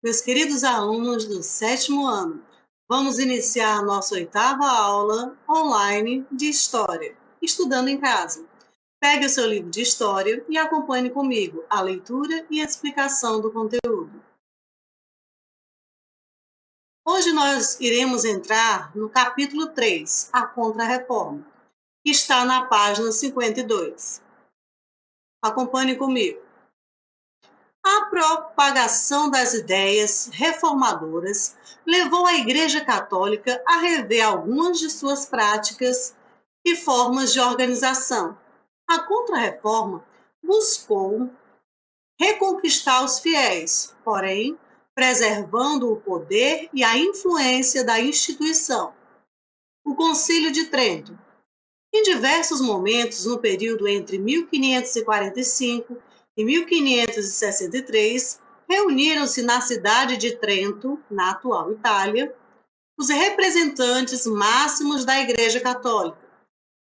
Meus queridos alunos do sétimo ano, vamos iniciar a nossa oitava aula online de História, estudando em casa. Pegue o seu livro de História e acompanhe comigo a leitura e a explicação do conteúdo. Hoje nós iremos entrar no capítulo 3, a Contra-Reforma, que está na página 52. Acompanhe comigo. A propagação das ideias reformadoras levou a Igreja Católica a rever algumas de suas práticas e formas de organização. A Contra-Reforma buscou reconquistar os fiéis, porém, preservando o poder e a influência da instituição. O Concílio de Trento. Em diversos momentos, no período entre 1545 e 1563, reuniram-se na cidade de Trento, na atual Itália, os representantes máximos da Igreja Católica.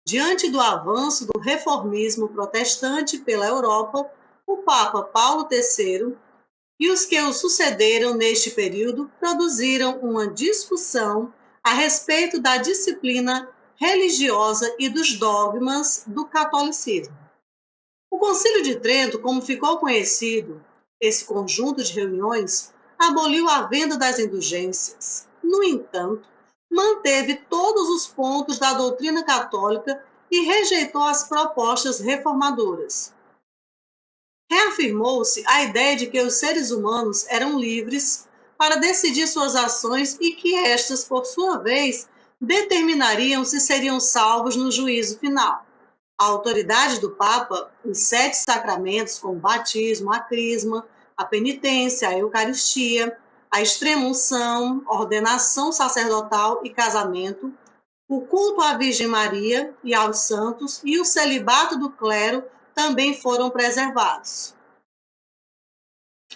Diante do avanço do reformismo protestante pela Europa, o Papa Paulo III e os que o sucederam neste período produziram uma discussão a respeito da disciplina religiosa e dos dogmas do catolicismo. O Concílio de Trento, como ficou conhecido, esse conjunto de reuniões, aboliu a venda das indulgências. No entanto, manteve todos os pontos da doutrina católica e rejeitou as propostas reformadoras. Reafirmou-se a ideia de que os seres humanos eram livres para decidir suas ações e que estas, por sua vez, determinariam se seriam salvos no juízo final. A autoridade do Papa, os 7 sacramentos, como o batismo, a crisma, a penitência, a Eucaristia, a extrema-unção, ordenação sacerdotal e casamento, o culto à Virgem Maria e aos santos e o celibato do clero também foram preservados.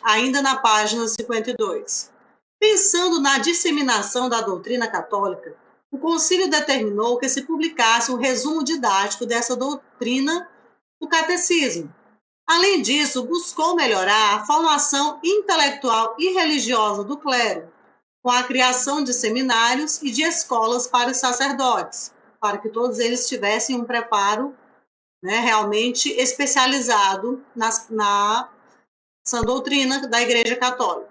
Ainda na página 52. Pensando na disseminação da doutrina católica, o concílio determinou que se publicasse um resumo didático dessa doutrina do catecismo. Além disso, buscou melhorar a formação intelectual e religiosa do clero, com a criação de seminários e de escolas para os sacerdotes, para que todos eles tivessem um preparo, realmente especializado na sã doutrina da Igreja Católica.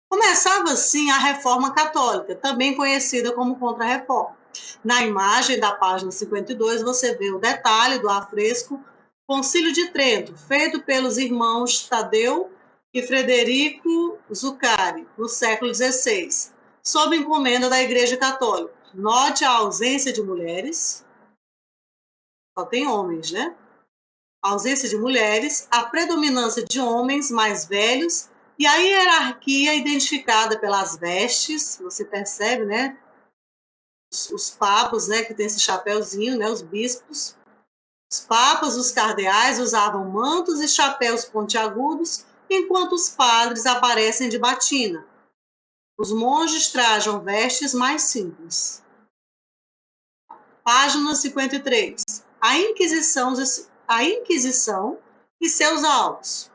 Começava assim a Reforma Católica, também conhecida como Contra-Reforma. Na imagem da página 52, você vê o detalhe do afresco Concílio de Trento, feito pelos irmãos Tadeu e Frederico Zuccari, no século XVI, sob encomenda da Igreja Católica. Note a ausência de mulheres, só tem homens, né? A ausência de mulheres, a predominância de homens mais velhos e a hierarquia identificada pelas vestes, você percebe, né? Os papas, né, que tem esse chapéuzinho, né, os bispos. Os papas, os cardeais usavam mantos e chapéus pontiagudos, enquanto os padres aparecem de batina. Os monges trajam vestes mais simples. Página 53. A Inquisição e seus alvos.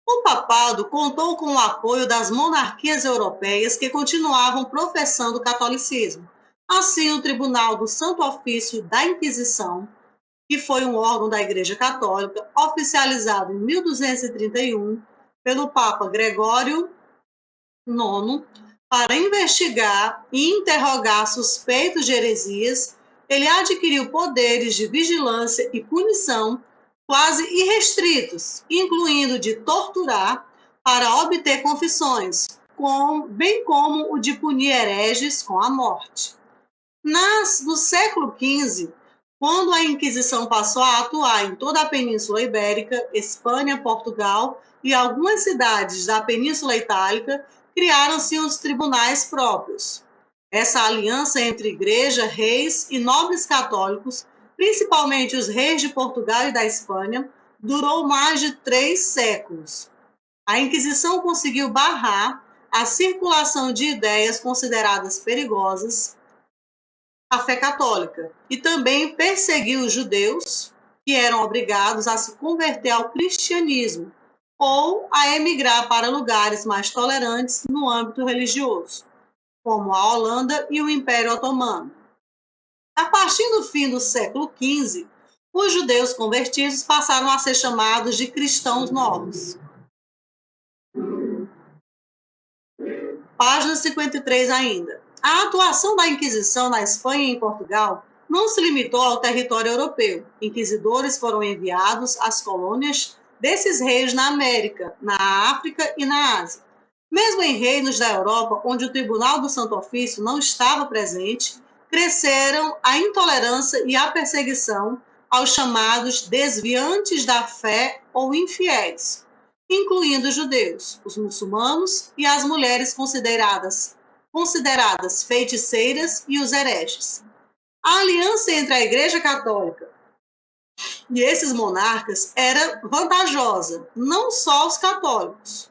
O papado contou com o apoio das monarquias europeias que continuavam professando o catolicismo. Assim, o Tribunal do Santo Ofício da Inquisição, que foi um órgão da Igreja Católica, oficializado em 1231 pelo Papa Gregório IX, para investigar e interrogar suspeitos de heresias, ele adquiriu poderes de vigilância e punição quase irrestritos, incluindo de torturar para obter confissões, bem como o de punir hereges com a morte. No século XV, quando a Inquisição passou a atuar em toda a Península Ibérica, Espanha, Portugal e algumas cidades da Península Itálica, criaram-se os tribunais próprios. Essa aliança entre igreja, reis e nobres católicos, principalmente os reis de Portugal e da Espanha, durou mais de 3 séculos. A Inquisição conseguiu barrar a circulação de ideias consideradas perigosas à fé católica e também perseguiu os judeus, que eram obrigados a se converter ao cristianismo, ou a emigrar para lugares mais tolerantes no âmbito religioso, como a Holanda e o Império Otomano. A partir do fim do século XV, os judeus convertidos passaram a ser chamados de cristãos novos. Página 53 ainda. A atuação da Inquisição na Espanha e em Portugal não se limitou ao território europeu. Inquisidores foram enviados às colônias desses reis na América, na África e na Ásia. Mesmo em reinos da Europa, onde o Tribunal do Santo Ofício não estava presente, cresceram a intolerância e a perseguição aos chamados desviantes da fé ou infiéis, incluindo os judeus, os muçulmanos e as mulheres consideradas feiticeiras e os hereges. A aliança entre a Igreja Católica e esses monarcas era vantajosa, não só aos católicos.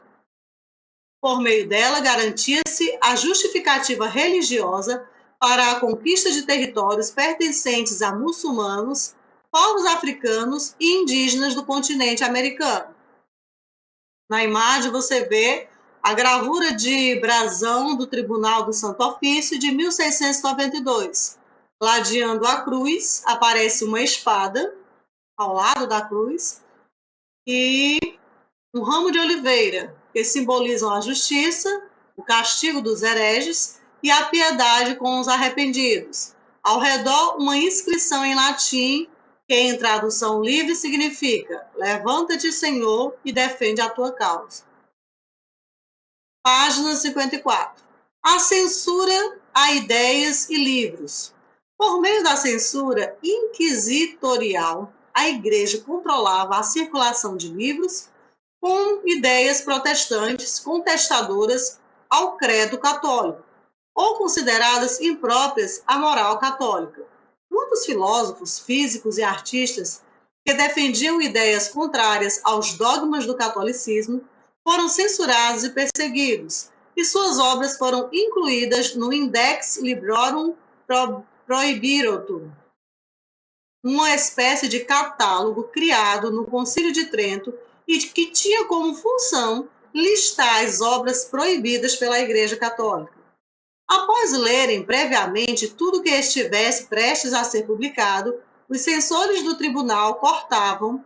Por meio dela, garantia-se a justificativa religiosa para a conquista de territórios pertencentes a muçulmanos, povos africanos e indígenas do continente americano. Na imagem você vê a gravura de brasão do Tribunal do Santo Ofício de 1692. Ladeando a cruz, aparece uma espada ao lado da cruz e um ramo de oliveira, que simbolizam a justiça, o castigo dos hereges e a piedade com os arrependidos. Ao redor, uma inscrição em latim, que em tradução livre significa: levanta-te, Senhor, e defende a tua causa. Página 54. A censura a ideias e livros. Por meio da censura inquisitorial, a Igreja controlava a circulação de livros com ideias protestantes contestadoras ao credo católico, ou consideradas impróprias à moral católica. Muitos filósofos, físicos e artistas que defendiam ideias contrárias aos dogmas do catolicismo foram censurados e perseguidos, e suas obras foram incluídas no Index Librorum Prohibitorum, uma espécie de catálogo criado no Concílio de Trento e que tinha como função listar as obras proibidas pela Igreja Católica. Após lerem previamente tudo que estivesse prestes a ser publicado, os censores do tribunal cortavam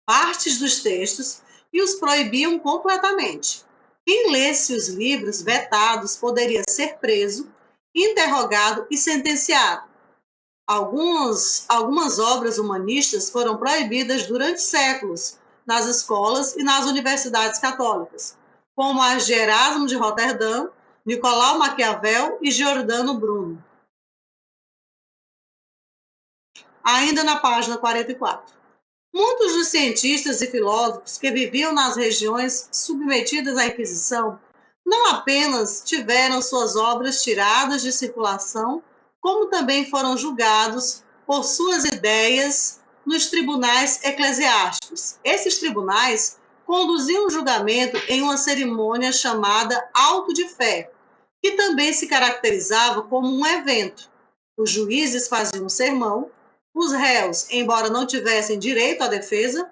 partes dos textos e os proibiam completamente. Quem lesse os livros vetados poderia ser preso, interrogado e sentenciado. Algumas obras humanistas foram proibidas durante séculos nas escolas e nas universidades católicas, como as de Erasmo de Roterdã, Nicolau Maquiavel e Giordano Bruno. Ainda na página 44. Muitos dos cientistas e filósofos que viviam nas regiões submetidas à Inquisição não apenas tiveram suas obras tiradas de circulação, como também foram julgados por suas ideias nos tribunais eclesiásticos. Esses tribunais conduziam o julgamento em uma cerimônia chamada auto de fé, que também se caracterizava como um evento. Os juízes faziam um sermão, os réus, embora não tivessem direito à defesa,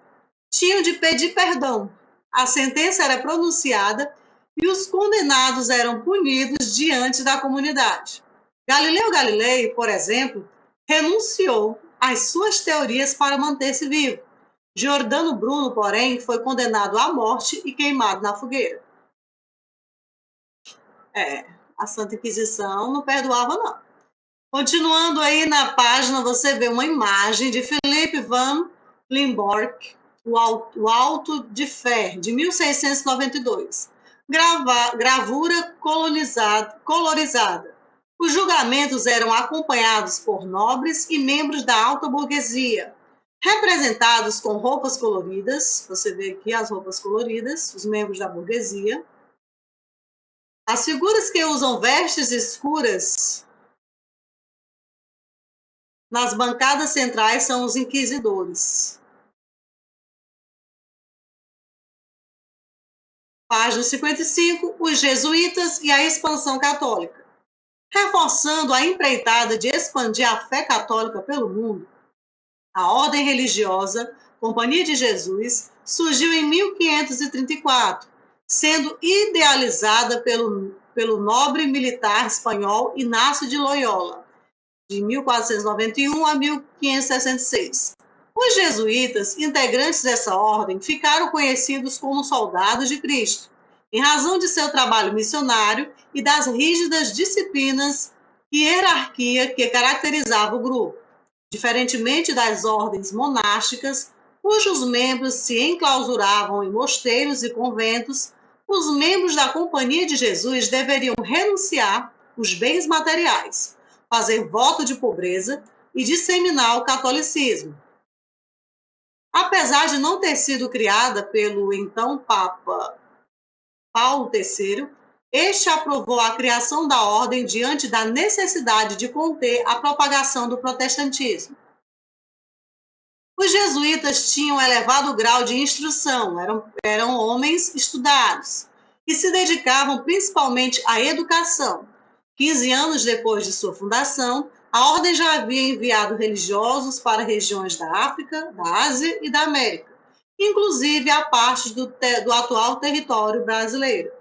tinham de pedir perdão. A sentença era pronunciada e os condenados eram punidos diante da comunidade. Galileu Galilei, por exemplo, renunciou às suas teorias para manter-se vivo. Giordano Bruno, porém, foi condenado à morte e queimado na fogueira. A Santa Inquisição não perdoava, não. Continuando aí na página, você vê uma imagem de Philipp van Limborch, o Auto de Fé, de 1692. Gravura colorizada. Os julgamentos eram acompanhados por nobres e membros da alta burguesia, representados com roupas coloridas. Você vê aqui as roupas coloridas, os membros da burguesia. As figuras que usam vestes escuras nas bancadas centrais são os inquisidores. Página 55, os jesuítas e a expansão católica. Reforçando a empreitada de expandir a fé católica pelo mundo, a ordem religiosa Companhia de Jesus, surgiu em 1534, sendo idealizada pelo nobre militar espanhol Inácio de Loyola, de 1491 a 1566. Os jesuítas, integrantes dessa ordem, ficaram conhecidos como soldados de Cristo, em razão de seu trabalho missionário e das rígidas disciplinas e hierarquia que caracterizava o grupo. Diferentemente das ordens monásticas, cujos membros se enclausuravam em mosteiros e conventos, os membros da Companhia de Jesus deveriam renunciar os bens materiais, fazer voto de pobreza e disseminar o catolicismo. Apesar de não ter sido criada pelo então Papa Paulo III, este aprovou a criação da ordem diante da necessidade de conter a propagação do protestantismo. Os jesuítas tinham elevado grau de instrução, eram homens estudados e se dedicavam principalmente à educação. 15 anos depois de sua fundação, a ordem já havia enviado religiosos para regiões da África, da Ásia e da América, inclusive a partes do atual território brasileiro.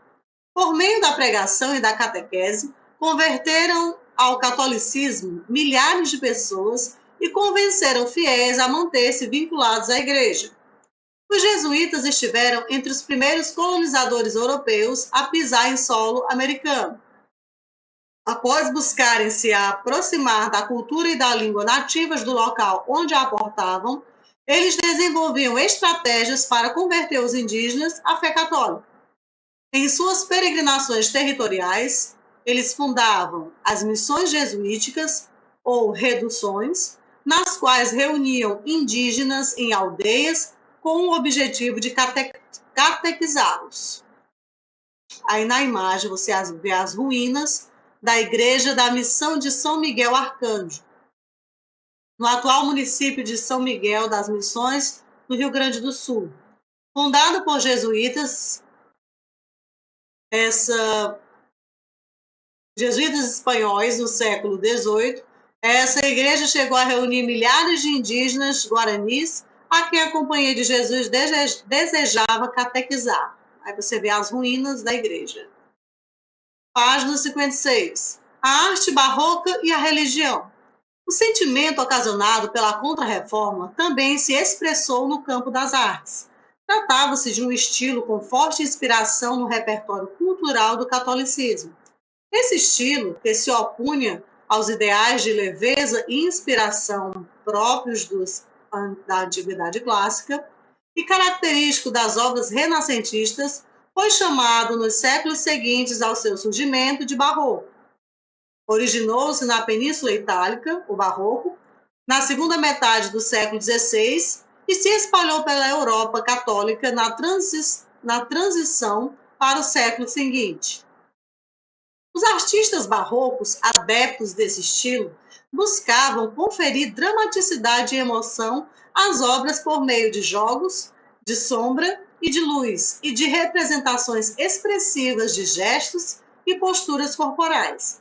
Por meio da pregação e da catequese, converteram ao catolicismo milhares de pessoas e convenceram fiéis a manter-se vinculados à igreja. Os jesuítas estiveram entre os primeiros colonizadores europeus a pisar em solo americano. Após buscarem se aproximar da cultura e da língua nativas do local onde aportavam, eles desenvolviam estratégias para converter os indígenas à fé católica. Em suas peregrinações territoriais, eles fundavam as missões jesuíticas, ou reduções, nas quais reuniam indígenas em aldeias com o objetivo de catequizá-los. Aí na imagem você vê as ruínas da Igreja da Missão de São Miguel Arcanjo, no atual município de São Miguel das Missões, no Rio Grande do Sul. Fundada por jesuítas, jesuítas espanhóis no século XVIII, essa igreja chegou a reunir milhares de indígenas guaranis a quem a Companhia de Jesus desejava catequizar. Aí você vê as ruínas da igreja. Página 56. A arte barroca e a religião. O sentimento ocasionado pela Contra-Reforma também se expressou no campo das artes. Tratava-se de um estilo com forte inspiração no repertório cultural do catolicismo. Esse estilo, que se opunha aos ideais de leveza e inspiração próprios da antiguidade clássica e característico das obras renascentistas, foi chamado nos séculos seguintes ao seu surgimento de barroco. Originou-se na Península Itálica, o barroco, na segunda metade do século XVI e se espalhou pela Europa católica na transição para o século seguinte. Os artistas barrocos, adeptos desse estilo, buscavam conferir dramaticidade e emoção às obras por meio de jogos, de sombra e de luz, e de representações expressivas de gestos e posturas corporais.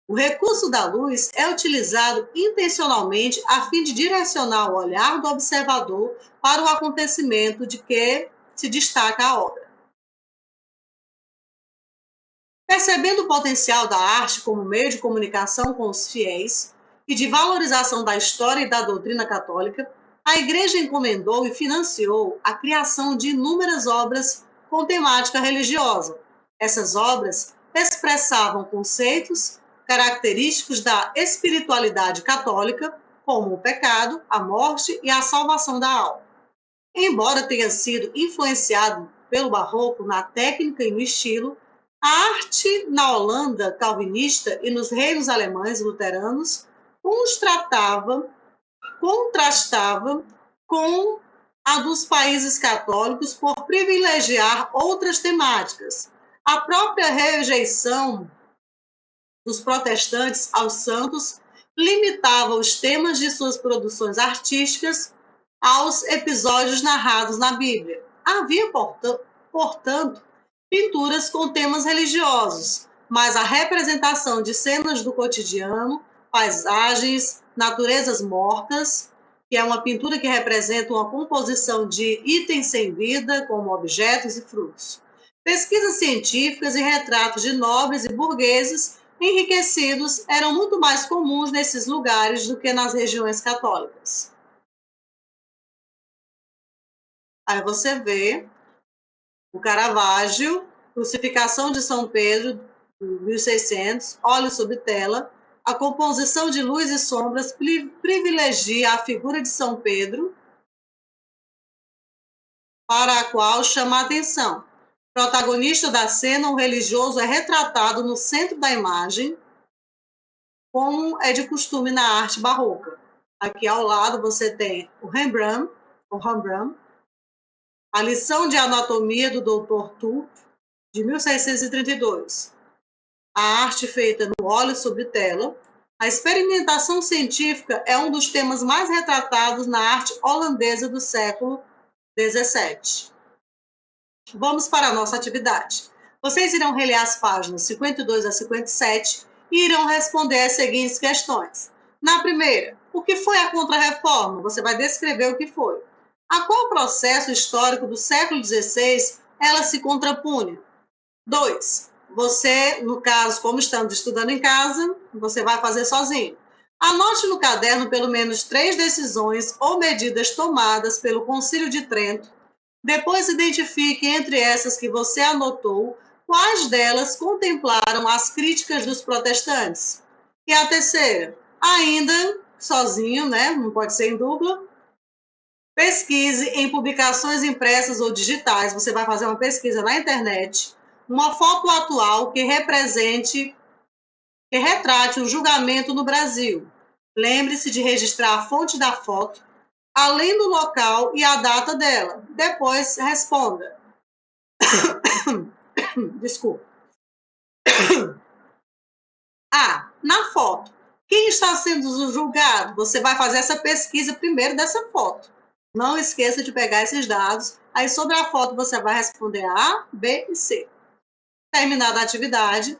O recurso da luz é utilizado intencionalmente a fim de direcionar o olhar do observador para o acontecimento de que se destaca a obra. Percebendo o potencial da arte como meio de comunicação com os fiéis e de valorização da história e da doutrina católica, a Igreja encomendou e financiou a criação de inúmeras obras com temática religiosa. Essas obras expressavam conceitos característicos da espiritualidade católica, como o pecado, a morte e a salvação da alma. Embora tenha sido influenciado pelo barroco na técnica e no estilo, a arte na Holanda calvinista e nos reinos alemães luteranos contrastava com a dos países católicos por privilegiar outras temáticas. A própria rejeição dos protestantes aos santos limitava os temas de suas produções artísticas aos episódios narrados na Bíblia. Havia, portanto, pinturas com temas religiosos, mas a representação de cenas do cotidiano, paisagens, naturezas mortas que é uma pintura que representa uma composição de itens sem vida, como objetos e frutos. Pesquisas científicas e retratos de nobres e burgueses enriquecidos eram muito mais comuns nesses lugares do que nas regiões católicas. Aí você vê o Caravaggio, Crucificação de São Pedro, 1600, óleo sobre tela. A composição de luz e sombras privilegia a figura de São Pedro, para a qual chama a atenção. Protagonista da cena, o religioso é retratado no centro da imagem, como é de costume na arte barroca. Aqui ao lado você tem o Rembrandt, a lição de anatomia do Dr. Tulp, de 1632. A arte feita no óleo sobre tela. A experimentação científica é um dos temas mais retratados na arte holandesa do século XVII. Vamos para a nossa atividade. Vocês irão reler as páginas 52 a 57 e irão responder as seguintes questões. Na primeira, o que foi a Contra-Reforma? Você vai descrever o que foi. A qual processo histórico do século XVI ela se contrapunha? 2. Você, no caso, como estamos estudando em casa, você vai fazer sozinho. Anote no caderno pelo menos 3 decisões ou medidas tomadas pelo Concílio de Trento. Depois identifique entre essas que você anotou quais delas contemplaram as críticas dos protestantes. E a terceira, ainda sozinho, né? Não pode ser em dupla. Pesquise em publicações impressas ou digitais. Você vai fazer uma pesquisa na internet, uma foto atual que retrate o julgamento no Brasil. Lembre-se de registrar a fonte da foto, além do local e a data dela. Depois responda. Desculpa. Na foto, quem está sendo julgado? Você vai fazer essa pesquisa primeiro dessa foto. Não esqueça de pegar esses dados. Aí sobre a foto você vai responder A, B e C. Terminada a atividade,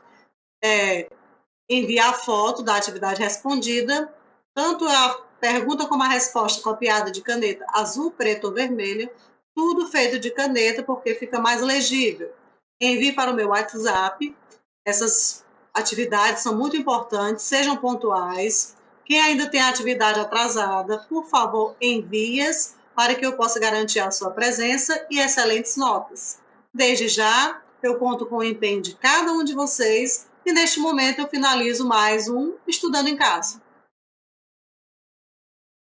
envie a foto da atividade respondida, tanto a pergunta como a resposta copiada de caneta azul, preta ou vermelha, tudo feito de caneta porque fica mais legível. Envie para o meu WhatsApp. Essas atividades são muito importantes, sejam pontuais. Quem ainda tem atividade atrasada, por favor, envie-as para que eu possa garantir a sua presença e excelentes notas. Desde já, eu conto com o empenho de cada um de vocês e neste momento eu finalizo mais um Estudando em Casa.